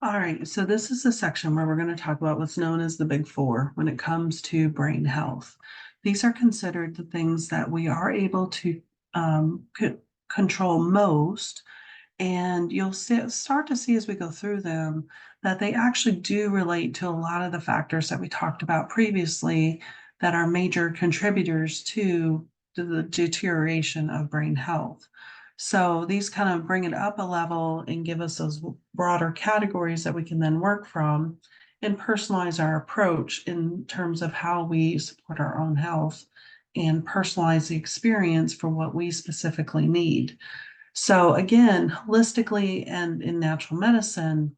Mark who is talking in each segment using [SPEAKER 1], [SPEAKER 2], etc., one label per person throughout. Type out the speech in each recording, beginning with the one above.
[SPEAKER 1] All right, so this is a section where we're going to talk about what's known as the big four when it comes to brain health. These are considered the things that we are able to control most, and you'll start to see as we go through them that they actually do relate to a lot of the factors that we talked about previously that are major contributors to the deterioration of brain health. So these kind of bring it up a level and give us those broader categories that we can then work from and personalize our approach in terms of how we support our own health and personalize the experience for what we specifically need. So again, holistically and in natural medicine,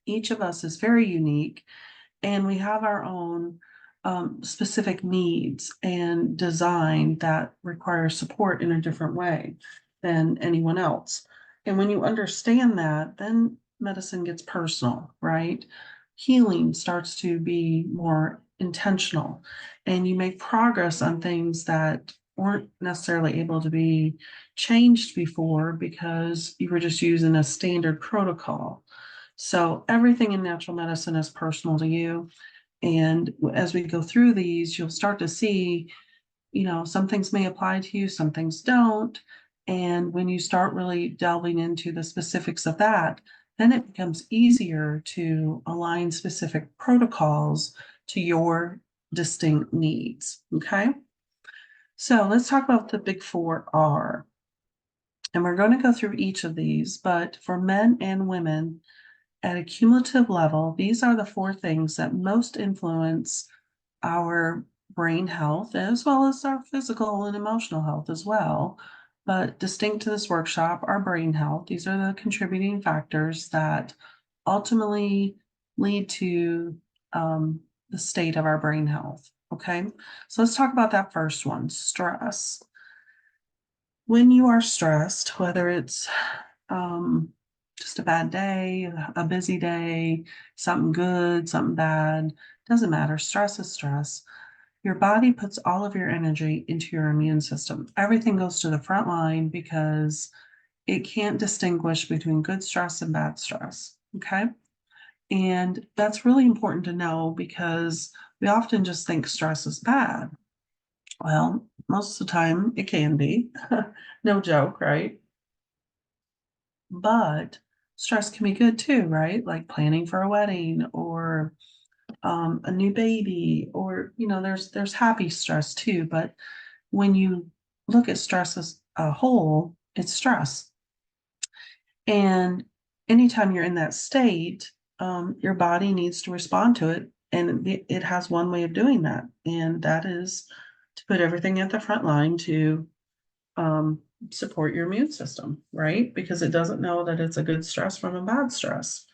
[SPEAKER 1] each of us is very unique and we have our own specific needs and design that require support in a different way than anyone else. And when you understand that, then medicine gets personal, right? Healing starts to be more intentional, and you make progress on things that weren't necessarily able to be changed before because you were just using a standard protocol. So everything in natural medicine is personal to you. And as we go through these, you'll start to see, some things may apply to you, some things don't. And when you start really delving into the specifics of that, then it becomes easier to align specific protocols to your distinct needs. Okay. So let's talk about the big four R. And we're going to go through each of these, but for men and women, at a cumulative level, these are the four things that most influence our brain health as well as our physical and emotional health as well. But distinct to this workshop, our brain health, these are the contributing factors that ultimately lead to the state of our brain health. Okay, so let's talk about that first one, stress. When you are stressed, whether it's just a bad day, a busy day, something good, something bad, doesn't matter. Stress is stress. Your body puts all of your energy into your immune system. Everything goes to the front line because it can't distinguish between good stress and bad stress. Okay. And that's really important to know because we often just think stress is bad. Well, most of the time it can be. No joke, right? But stress can be good too, right? Like planning for a wedding or a new baby, or there's happy stress too. But when you look at stress as a whole, it's stress. And anytime you're in that state, your body needs to respond to it, and it has one way of doing that, and that is to put everything at the front line to um, support your immune system, right? Because it doesn't know that it's a good stress from a bad stress.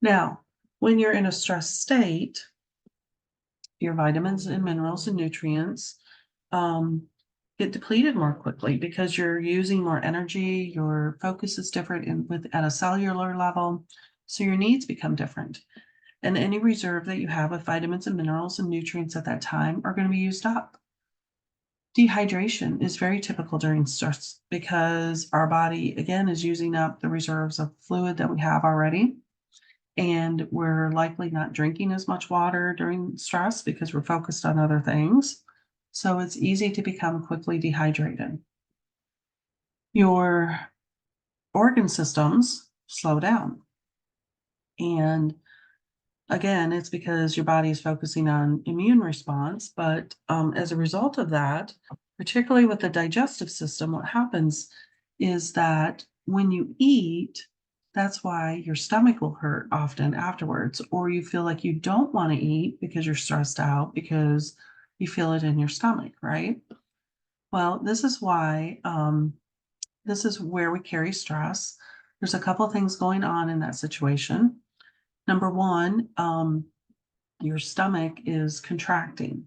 [SPEAKER 1] Now, when you're in a stress state, your vitamins and minerals and nutrients get depleted more quickly because you're using more energy. Your focus is different at a cellular level, so your needs become different. And any reserve that you have of vitamins and minerals and nutrients at that time are going to be used up. Dehydration is very typical during stress because our body, again, is using up the reserves of fluid that we have already. And we're likely not drinking as much water during stress because we're focused on other things. So it's easy to become quickly dehydrated. Your organ systems slow down. And again, it's because your body is focusing on immune response. But as a result of that, particularly with the digestive system, what happens is that when you eat, that's why your stomach will hurt often afterwards, or you feel like you don't want to eat because you're stressed out because you feel it in your stomach, right? Well, this is where we carry stress. There's a couple of things going on in that situation. Number one, your stomach is contracting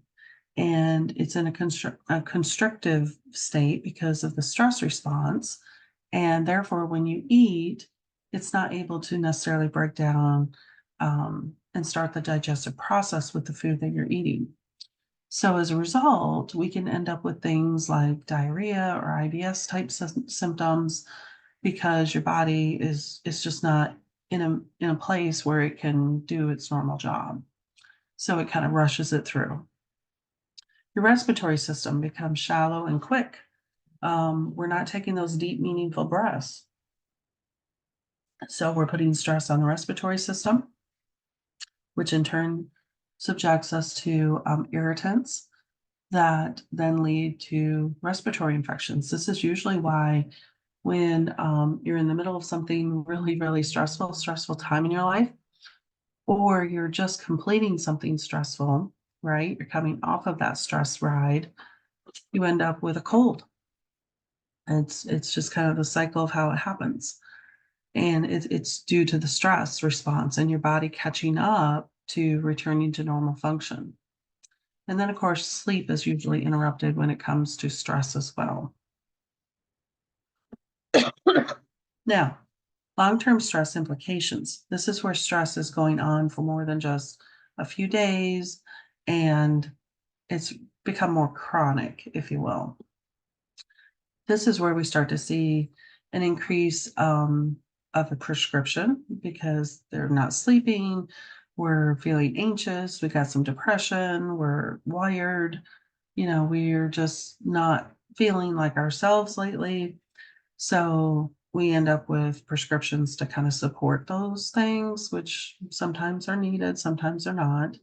[SPEAKER 1] and it's in a constrictive state because of the stress response. And therefore, when you eat, it's not able to necessarily break down and start the digestive process with the food that you're eating. So as a result, we can end up with things like diarrhea or IBS type symptoms because your body is just not in a place where it can do its normal job. So it kind of rushes it through. Your respiratory system becomes shallow and quick. We're not taking those deep, meaningful breaths. So we're putting stress on the respiratory system, which in turn subjects us to irritants that then lead to respiratory infections. This is usually why when you're in the middle of something really, really stressful time in your life, or you're just completing something stressful, right? You're coming off of that stress ride, you end up with a cold. It's just kind of the cycle of how it happens. And it's due to the stress response and your body catching up to returning to normal function. And then, of course, sleep is usually interrupted when it comes to stress as well. Now, long-term stress implications. This is where stress is going on for more than just a few days, and it's become more chronic, if you will. This is where we start to see an increase of a prescription because they're not sleeping, we're feeling anxious, we got some depression, we're wired, we're just not feeling like ourselves lately. So we end up with prescriptions to kind of support those things, which sometimes are needed, sometimes they're not.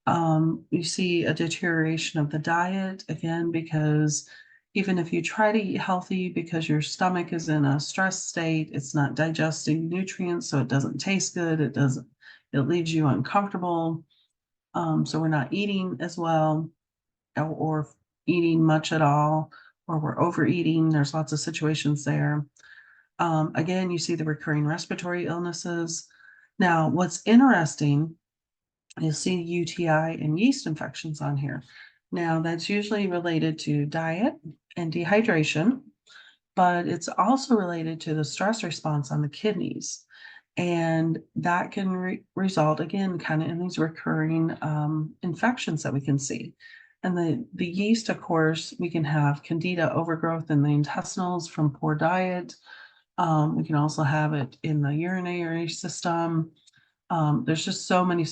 [SPEAKER 1] You see a deterioration of the diet again, because even if you try to eat healthy because your stomach is in a stress state, it's not digesting nutrients, so it doesn't taste good. It leaves you uncomfortable. So we're not eating as well or eating much at all, or we're overeating. There's lots of situations there. Again, you see the recurring respiratory illnesses. Now, what's interesting, you'll see UTI and yeast infections on here. Now, that's usually related to diet and dehydration, but it's also related to the stress response on the kidneys. And that can result, again, kind of in these recurring infections that we can see. And the yeast, of course, we can have candida overgrowth in the intestinals from poor diet. We can also have it in the urinary system. There's just so many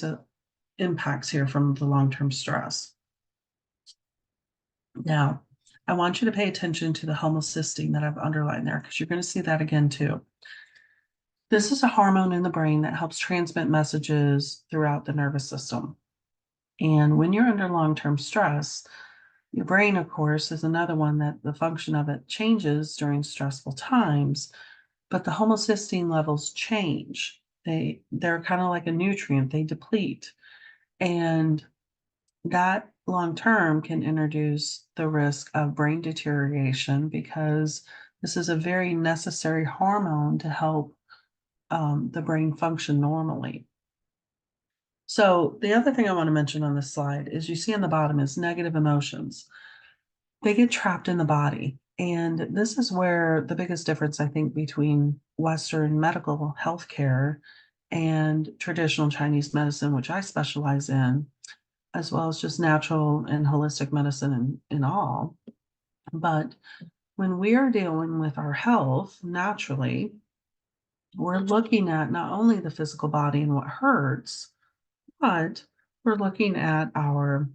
[SPEAKER 1] impacts here from the long-term stress. Now, I want you to pay attention to the homocysteine that I've underlined there, because you're going to see that again too. This is a hormone in the brain that helps transmit messages throughout the nervous system. And when you're under long-term stress, your brain, of course, is another one that the function of it changes during stressful times, but the homocysteine levels change. They're kind of like a nutrient, they deplete. And that long term can introduce the risk of brain deterioration, because this is a very necessary hormone to help the brain function normally. So the other thing I want to mention on this slide is you see on the bottom is negative emotions. They get trapped in the body. And this is where the biggest difference, I think, between Western medical healthcare and traditional Chinese medicine, which I specialize in, as well as just natural and holistic medicine in all. But when we are dealing with our health naturally, we're looking at not only the physical body and what hurts, but we're looking at our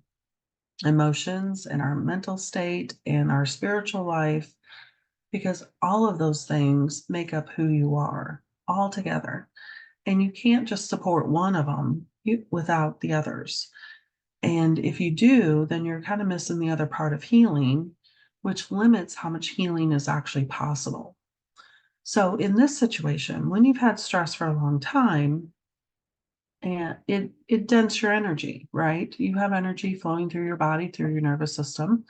[SPEAKER 1] emotions and our mental state and our spiritual life, because all of those things make up who you are all together. And you can't just support one of them without the others. And if you do, then you're kind of missing the other part of healing, which limits how much healing is actually possible. So in this situation, when you've had stress for a long time, and it dents your energy, right? You have energy flowing through your body, through your nervous system.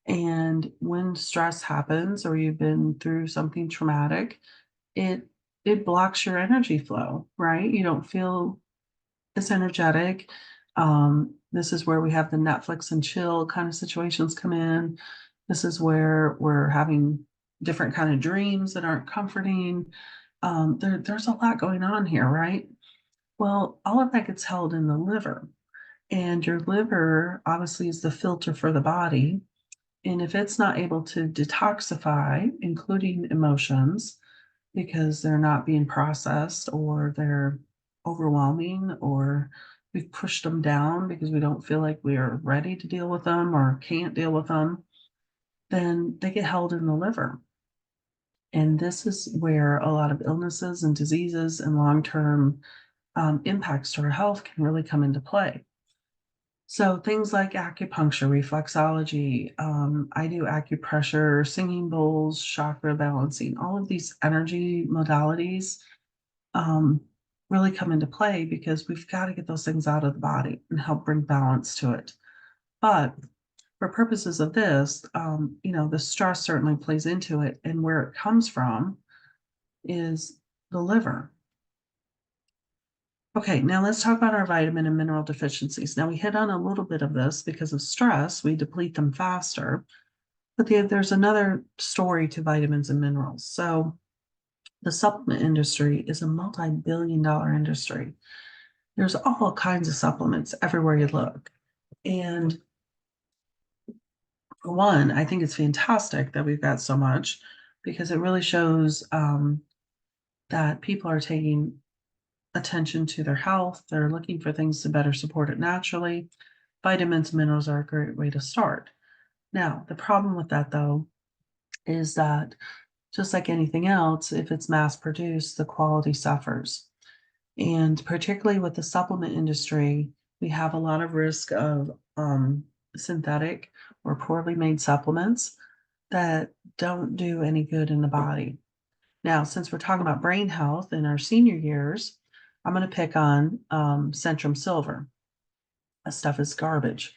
[SPEAKER 1] And when stress happens or you've been through something traumatic, it blocks your energy flow, right? You don't feel as energetic. This is where we have the Netflix and chill kind of situations come in. This is where we're having different kind of dreams that aren't comforting. There's a lot going on here, right? Well, all of that gets held in the liver, and your liver obviously is the filter for the body. And if it's not able to detoxify, including emotions, because they're not being processed, or they're overwhelming, or we've pushed them down because we don't feel like we are ready to deal with them or can't deal with them, then they get held in the liver. And this is where a lot of illnesses and diseases and long-term impacts to our health can really come into play. So things like acupuncture, reflexology, I do acupressure, singing bowls, chakra balancing, all of these energy modalities um, really come into play because we've got to get those things out of the body and help bring balance to it. But for purposes of this, the stress certainly plays into it, and where it comes from is the liver. Okay, now let's talk about our vitamin and mineral deficiencies. Now, we hit on a little bit of this because of stress, we deplete them faster, but there's another story to vitamins and minerals. So, the supplement industry is a multi-billion-dollar industry. There's all kinds of supplements everywhere you look. And for one, I think it's fantastic that we've got so much because it really shows that people are taking attention to their health. They're looking for things to better support it naturally. Vitamins, minerals are a great way to start. Now, the problem with that, though, is that just like anything else, if it's mass produced, the quality suffers. And particularly with the supplement industry, we have a lot of risk of synthetic or poorly made supplements that don't do any good in the body. Now, since we're talking about brain health in our senior years, I'm going to pick on Centrum Silver. That stuff is garbage.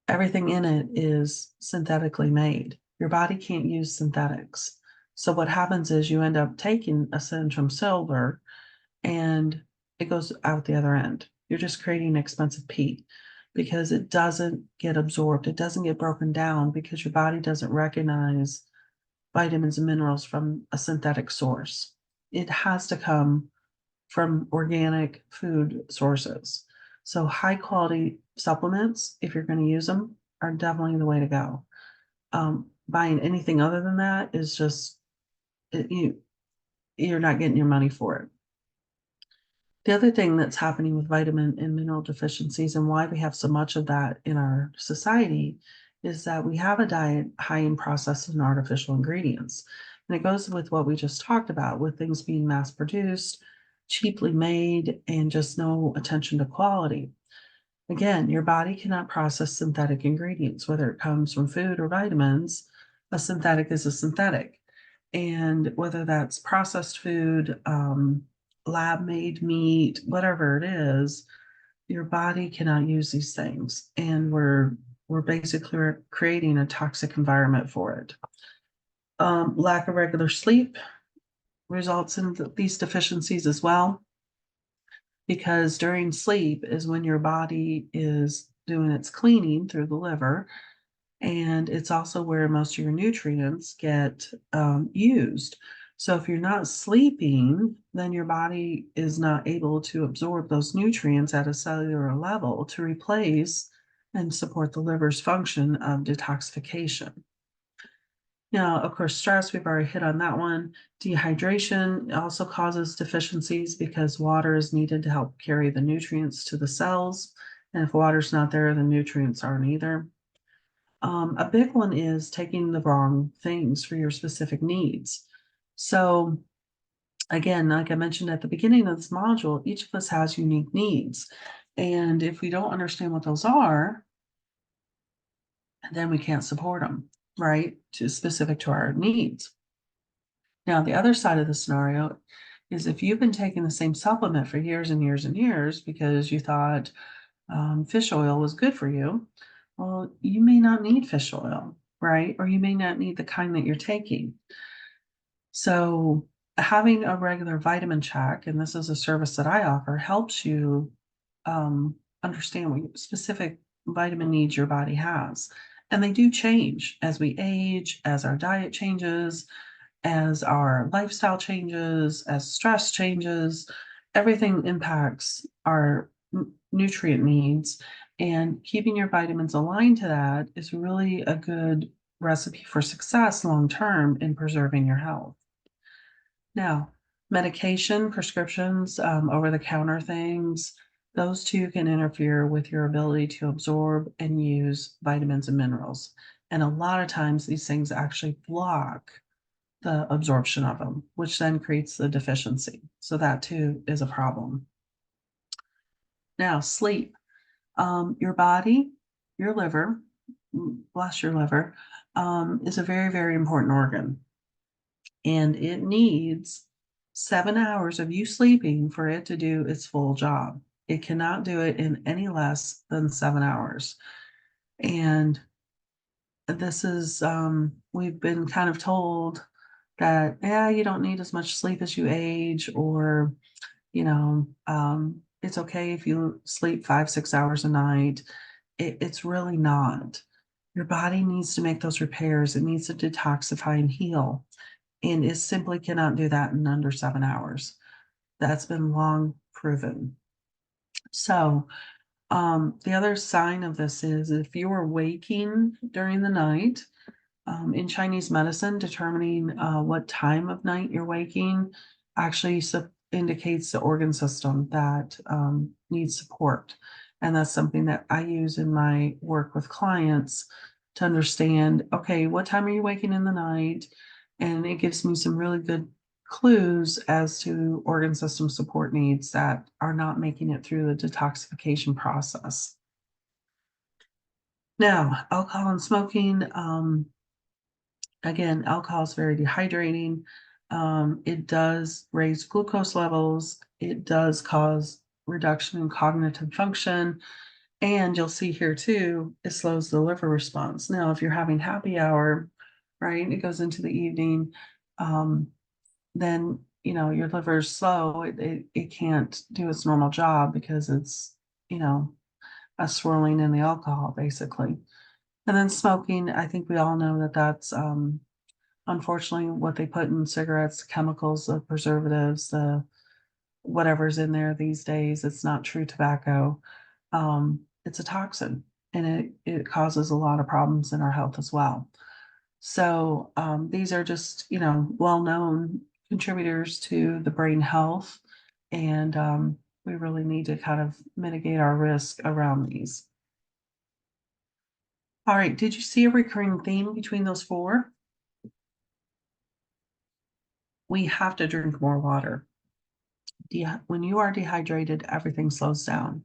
[SPEAKER 1] Everything in it is synthetically made. Your body can't use synthetics. So what happens is you end up taking a Centrum Silver and it goes out the other end. You're just creating expensive peat because it doesn't get absorbed. It doesn't get broken down because your body doesn't recognize vitamins and minerals from a synthetic source. It has to come from organic food sources. So high quality supplements, if you're going to use them, are definitely the way to go. Buying anything other than that is just you're not getting your money for it. The other thing that's happening with vitamin and mineral deficiencies and why we have so much of that in our society is that we have a diet high in processed and artificial ingredients. And it goes with what we just talked about, with things being mass produced, cheaply made, and just no attention to quality. Again, your body cannot process synthetic ingredients, whether it comes from food or vitamins. A synthetic is a synthetic. And whether that's processed food, lab made meat, whatever it is, your body cannot use these things. And we're basically creating a toxic environment for it. Lack of regular sleep results in these deficiencies as well, because during sleep is when your body is doing its cleaning through the liver, and it's also where most of your nutrients get used. So if you're not sleeping, then your body is not able to absorb those nutrients at a cellular level to replace and support the liver's function of detoxification. Now, of course, stress, we've already hit on that one. Dehydration also causes deficiencies because water is needed to help carry the nutrients to the cells. And if water's not there, the nutrients aren't either. A big one is taking the wrong things for your specific needs. So, again, like I mentioned at the beginning of this module, each of us has unique needs. And if we don't understand what those are, then we can't support them, right? To specific to our needs. Now, the other side of the scenario is if you've been taking the same supplement for years and years and years because you thought fish oil was good for you, well, you may not need fish oil, right? Or you may not need the kind that you're taking. So, having a regular vitamin check, and this is a service that I offer, helps you understand what specific vitamin needs your body has. And they do change as we age, as our diet changes, as our lifestyle changes, as stress changes. Everything impacts our nutrient needs, and keeping your vitamins aligned to that is really a good recipe for success long term in preserving your health. Now, medication, prescriptions, over-the-counter things, those two can interfere with your ability to absorb and use vitamins and minerals. And a lot of times these things actually block the absorption of them, which then creates the deficiency. So that too is a problem. Now, sleep. Your body, your liver, bless your liver, is a very, very important organ. And it needs 7 hours of you sleeping for it to do its full job. It cannot do it in any less than 7 hours. And this is, we've been kind of told that, yeah, you don't need as much sleep as you age, or, it's okay if you sleep 5, 6 hours a night. It's really not. Your body needs to make those repairs. It needs to detoxify and heal. And it simply cannot do that in under 7 hours. That's been long proven. So, the other sign of this is if you are waking during the night, in Chinese medicine, determining what time of night you're waking actually indicates the organ system that needs support. And that's something that I use in my work with clients to understand, okay, what time are you waking in the night? And it gives me some really good clues as to organ system support needs that are not making it through the detoxification process. Now, alcohol and smoking. Again, alcohol is very dehydrating. It does raise glucose levels. It does cause reduction in cognitive function. And you'll see here too, it slows the liver response. Now, if you're having happy hour, right, it goes into the evening, um, then your liver's slow. It can't do its normal job because it's, you know, a swirling in the alcohol basically. And then smoking, I think we all know that that's unfortunately what they put in cigarettes, chemicals, the preservatives, the whatever's in there these days. It's not true tobacco. It's a toxin, and it causes a lot of problems in our health as well. So these are just well-known contributors to the brain health, and we really need to kind of mitigate our risk around these. All right, did you see a recurring theme between those four? We have to drink more water. When you are dehydrated, everything slows down.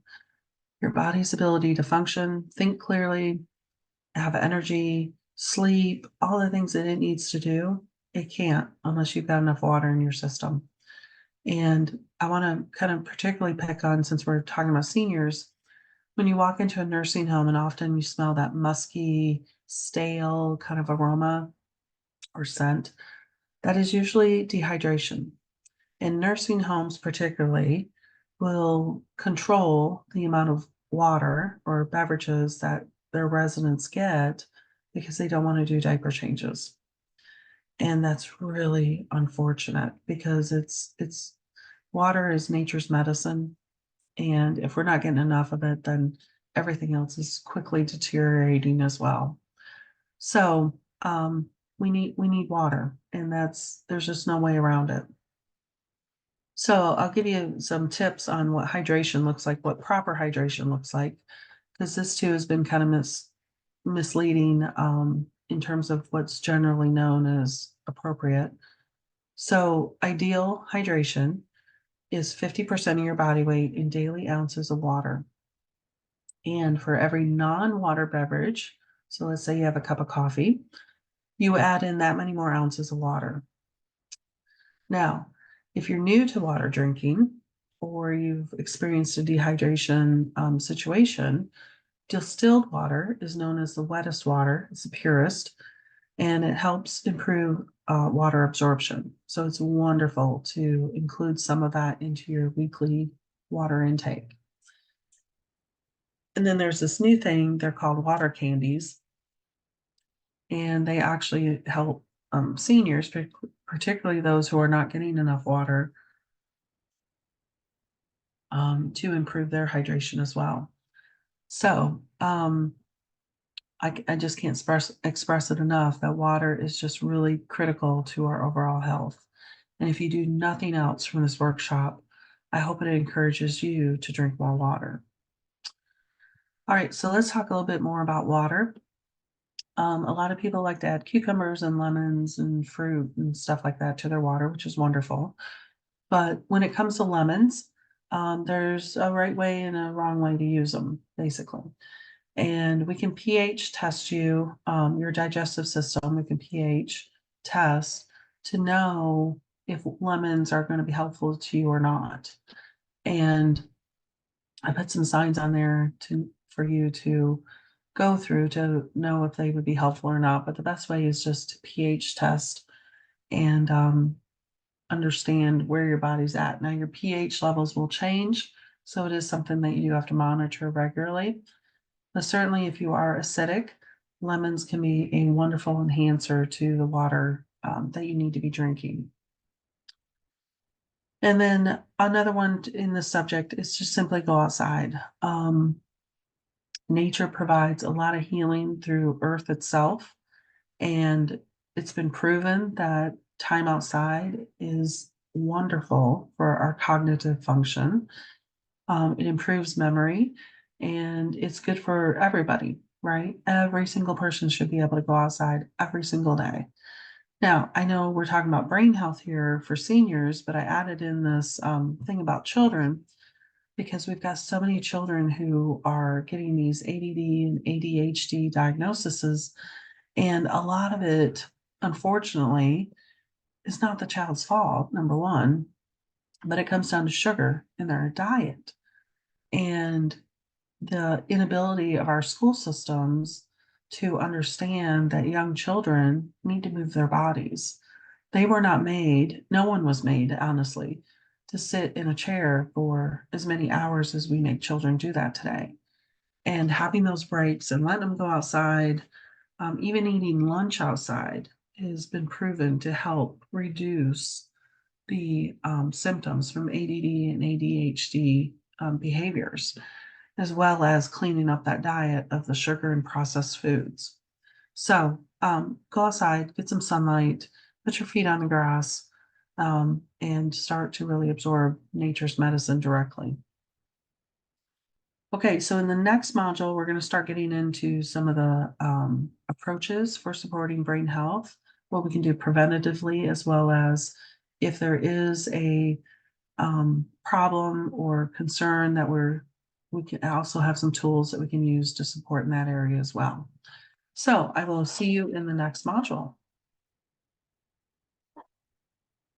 [SPEAKER 1] Your body's ability to function, think clearly, have energy, sleep, all the things that it needs to do, it can't unless you've got enough water in your system. And I want to kind of particularly pick on, since we're talking about seniors, when you walk into a nursing home and often you smell that musky, stale kind of aroma or scent, that is usually dehydration. And nursing homes particularly will control the amount of water or beverages that their residents get because they don't want to do diaper changes. And that's really unfortunate because it's water is nature's medicine. And if we're not getting enough of it, then everything else is quickly deteriorating as well. So we need water, and there's just no way around it. So I'll give you some tips on what hydration looks like, what proper hydration looks like, because this too has been kind of misleading in terms of what's generally known as appropriate. So ideal hydration is 50% of your body weight in daily ounces of water. And for every non-water beverage, so let's say you have a cup of coffee, you add in that many more ounces of water. Now, if you're new to water drinking or you've experienced a dehydration situation, distilled water is known as the wettest water. It's the purest, and it helps improve water absorption. So it's wonderful to include some of that into your weekly water intake. And then there's this new thing, they're called water candies, and they actually help seniors, particularly those who are not getting enough water, to improve their hydration as well. So I just can't express it enough that water is just really critical to our overall health. And if you do nothing else from this workshop, I hope it encourages you to drink more water. All right, so let's talk a little bit more about water. A lot of people like to add cucumbers and lemons and fruit and stuff like that to their water, which is wonderful. But when it comes to lemons, there's a right way and a wrong way to use them, basically. And we can pH test you, your digestive system. We can pH test to know if lemons are going to be helpful to you or not. And I put some signs on there for you to go through to know if they would be helpful or not. But the best way is just to pH test and understand where your body's at. Now, your pH levels will change, so it is something that you have to monitor regularly. But certainly, if you are acidic, lemons can be a wonderful enhancer to the water that you need to be drinking. And then another one in the subject is just simply go outside. Nature provides a lot of healing through earth itself, and it's been proven that time outside is wonderful for our cognitive function. It improves memory, and it's good for everybody, right? Every single person should be able to go outside every single day. Now, I know we're talking about brain health here for seniors, but I added in this thing about children because we've got so many children who are getting these ADD and ADHD diagnoses, and a lot of it, unfortunately, is not the child's fault, number one, but it comes down to sugar in their diet and the inability of our school systems to understand that young children need to move their bodies. They were not made, no one was made, honestly, to sit in a chair for as many hours as we make children do that today. And having those breaks and letting them go outside, even eating lunch outside, has been proven to help reduce the symptoms from ADD and ADHD behaviors, as well as cleaning up that diet of the sugar and processed foods. So go outside, get some sunlight, put your feet on the grass, and start to really absorb nature's medicine directly. Okay, so in the next module, we're going to start getting into some of the approaches for supporting brain health, what we can do preventatively, as well as if there is a problem or concern that we can also have some tools that we can use to support in that area as well. So I will see you in the next module.